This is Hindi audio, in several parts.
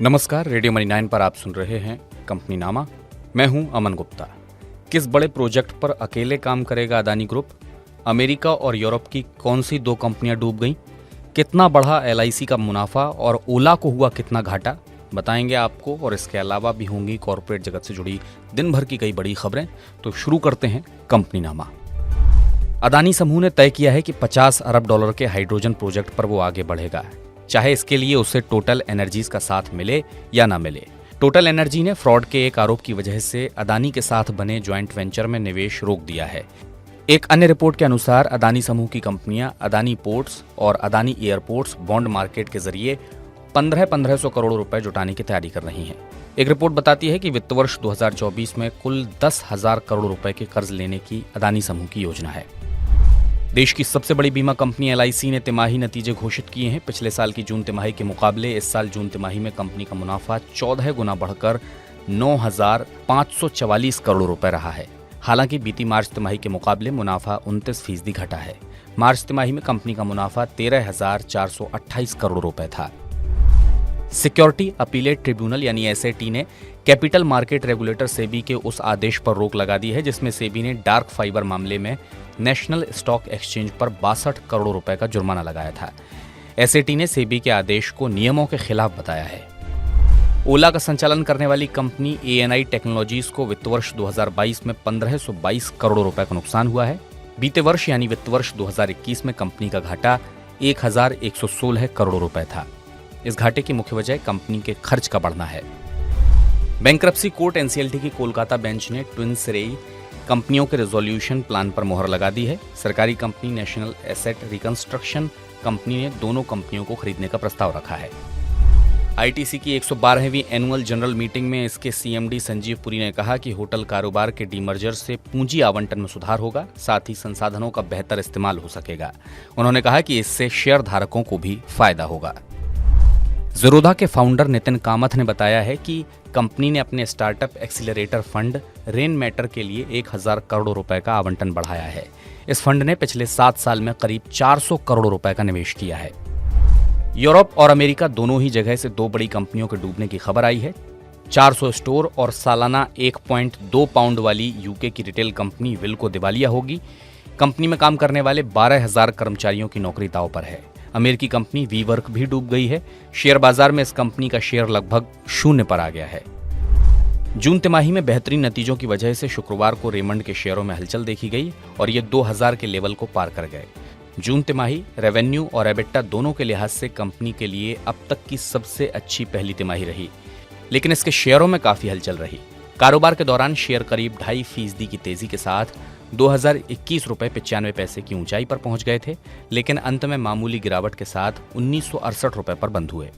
नमस्कार, रेडियो मनी 9 पर आप सुन रहे हैं कंपनी नामा। मैं हूं अमन गुप्ता। किस बड़े प्रोजेक्ट पर अकेले काम करेगा अदानी ग्रुप? अमेरिका और यूरोप की कौन सी दो कंपनियां डूब गईं? कितना बढ़ा LIC का मुनाफा और ओला को हुआ कितना घाटा? बताएंगे आपको, और इसके अलावा भी होंगी कॉर्पोरेट जगत से जुड़ी दिन भर की कई बड़ी खबरें। तो शुरू करते हैं कंपनी नामा। अदानी समूह ने तय किया है कि $50 अरब के हाइड्रोजन प्रोजेक्ट पर वो आगे बढ़ेगा, चाहे इसके लिए उसे टोटल एनर्जीज का साथ मिले या ना मिले। टोटल एनर्जी ने फ्रॉड के एक आरोप की वजह से अदानी के साथ बने ज्वाइंट वेंचर में निवेश रोक दिया है। एक अन्य रिपोर्ट के अनुसार अदानी समूह की कंपनियां अदानी पोर्ट्स और अदानी एयरपोर्ट्स बॉन्ड मार्केट के जरिए 1500 करोड़ रुपए जुटाने की तैयारी कर रही हैं। एक रिपोर्ट बताती है कि वित्त वर्ष 2024 में कुल 10,000 करोड़ रुपए के कर्ज लेने की अदानी समूह की योजना है। देश की सबसे बड़ी बीमा कंपनी LIC ने तिमाही नतीजे घोषित किए हैं। पिछले साल की जून तिमाही के मुकाबले इस साल जून तिमाही में कंपनी का मुनाफा 14 गुना बढ़कर 9,544 करोड़ रुपए रहा है। हालांकि बीती मार्च तिमाही के मुकाबले मुनाफा 29% घटा है। मार्च तिमाही में कंपनी का मुनाफा 13,428 करोड़ रुपए था। सिक्योरिटी अपीलेट ट्रिब्यूनल यानी SAT ने कैपिटल मार्केट रेगुलेटर सेबी के उस आदेश पर रोक लगा दी है जिसमें सेबी ने डार्क फाइबर मामले में नेशनल स्टॉक एक्सचेंज पर 62 करोड़ रुपए का जुर्माना लगाया था। SAT ने सेबी के आदेश को नियमों के खिलाफ बताया है। ओला का संचालन करने वाली कंपनी ANI टेक्नोलॉजीज को वित्त वर्ष 2022 में 1522 करोड़ रुपए का नुकसान हुआ है। बीते वर्ष यानी वित्त वर्ष 2021 में कंपनी का घाटा 1116 करोड़ रुपए था। इस घाटे की मुख्य वजह कंपनी के खर्च का बढ़ना है। बैंक्रप्सी कोर्ट NCLT की कोलकाता बेंच ने ट्विन श्रेयी कंपनियों के रेजोल्यूशन प्लान पर मोहर लगा दी है। सरकारी company national asset reconstruction company ने दोनों कंपनियों को खरीदने का प्रस्ताव रखा है। ITC की 112वीं एनुअल जनरल मीटिंग में इसके CMD संजीव पुरी ने कहा कि होटल कारोबार के डीमर्जर से पूंजी आवंटन में सुधार होगा, साथ ही संसाधनों का बेहतर इस्तेमाल हो सकेगा। उन्होंने कहा कि इससे शेयर धारकों को भी फायदा होगा। ज़ीरोधा के फाउंडर नितिन कामथ ने बताया है कि कंपनी ने अपने startup accelerator fund rain matter के लिए 1,000 करोड़ रुपए का आवंटन बढ़ाया है। इस फंड ने पिछले 7 साल में करीब 400 करोड़ रुपए का निवेश किया है। यूरोप और अमेरिका दोनों ही जगह से दो बड़ी कंपनियों के डूबने की खबर आई है। 400 स्टोर और सालाना 1.2 पाउंड वाली UK की रिटेल कंपनी विल्को दिवालिया होगी। कंपनी में काम करने वाले 12,000 कर्मचारियों की नौकरी दांव पर है। अमेरिकी कंपनी वीवर्क भी डूब गई है। शेयर बाजार में इस कंपनी का शेयर लगभग 0 पर आ गया है। जून तिमाही में बेहतरीन नतीजों की वजह से शुक्रवार को रेमंड के शेयरों में हलचल देखी गई और ये 2000 के लेवल को पार कर गए। जून तिमाही रेवेन्यू और एबिटा दोनों के लिहाज से कंपनी के लिए अब तक की सबसे अच्छी पहली तिमाही रही, लेकिन इसके शेयरों में काफी हलचल रही। कारोबार के दौरान शेयर करीब 2.5% की तेजी के साथ 2021 रुपए 95 पैसे की ऊंचाई पर पहुंच गए थे, लेकिन अंत में मामूली गिरावट के साथ 1968 रुपए पर बंद हुए।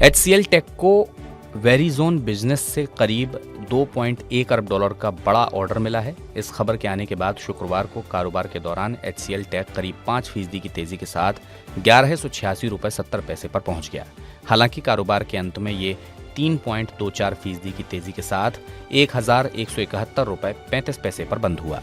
HCL टेक को वेरिजोन बिजनेस से करीब $2.1 अरब का बड़ा ऑर्डर मिला है। इस खबर के आने के बाद शुक्रवार को कारोबार के दौरान HCL टेक करीब 5% की तेजी के साथ 1186 रुपए 70 पैसे पर पहुंच गया। हालांकि कारोबार के अंत में ये 3.24% की तेजी के साथ 1,171 रुपए 35 पैसे पर बंद हुआ।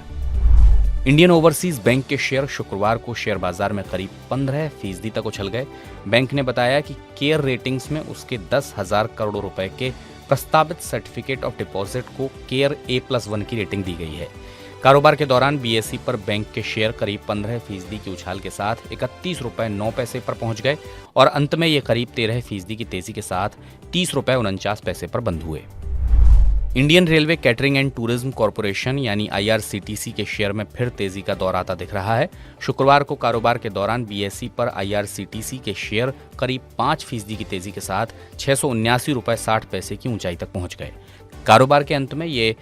इंडियन ओवरसीज बैंक के शेयर शुक्रवार को शेयर बाजार में करीब 15% तक उछल गए। बैंक ने बताया कि केयर रेटिंग्स में उसके 10,000 करोड़ रुपए के प्रस्तावित सर्टिफिकेट ऑफ डिपॉजिट को केयर A+1 की रेटिंग दी गई है। कारोबार के दौरान BSE पर बैंक के शेयर करीब 15% की उछाल के साथ 31 रुपए 9 पैसे पर पहुंच गए और अंत में ये करीब 13% की तेजी के साथ 30 रुपए 49 पैसे पर बंद हुए। Indian railway catering and tourism corporation यानी IRCTC के शेयर में फिर तेजी का दौर आता दिख रहा है। शुक्रवार को कारोबार के दौरान BSE पर IRCTC के शेयर करीब 5% की तेजी के साथ 679 रुपए 60 पैसे की ऊंचाई तक पहुंच गए। कारोबार के अंत में ये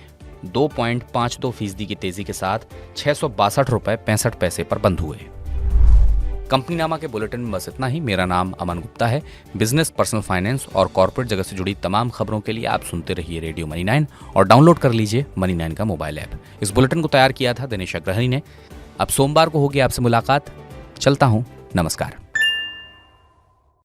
2.52% की तेजी के साथ 662 रुपए 65 पैसे पर बंद हुए। कंपनी नामा के बुलेटिन में बस इतना ही। मेरा नाम अमन गुप्ता है। बिजनेस, पर्सनल फाइनेंस और कॉर्पोरेट जगत से जुड़ी तमाम खबरों के लिए आप सुनते रहिए रेडियो मनी 9 और डाउनलोड कर लीजिए मनी 9 का मोबाइल ऐप। इस बुलेटिन को तैयार किया था दिनेश अग्रहरी ने। अब सोमवार को होगी आपसे मुलाकात। चलता हूँ, नमस्कार।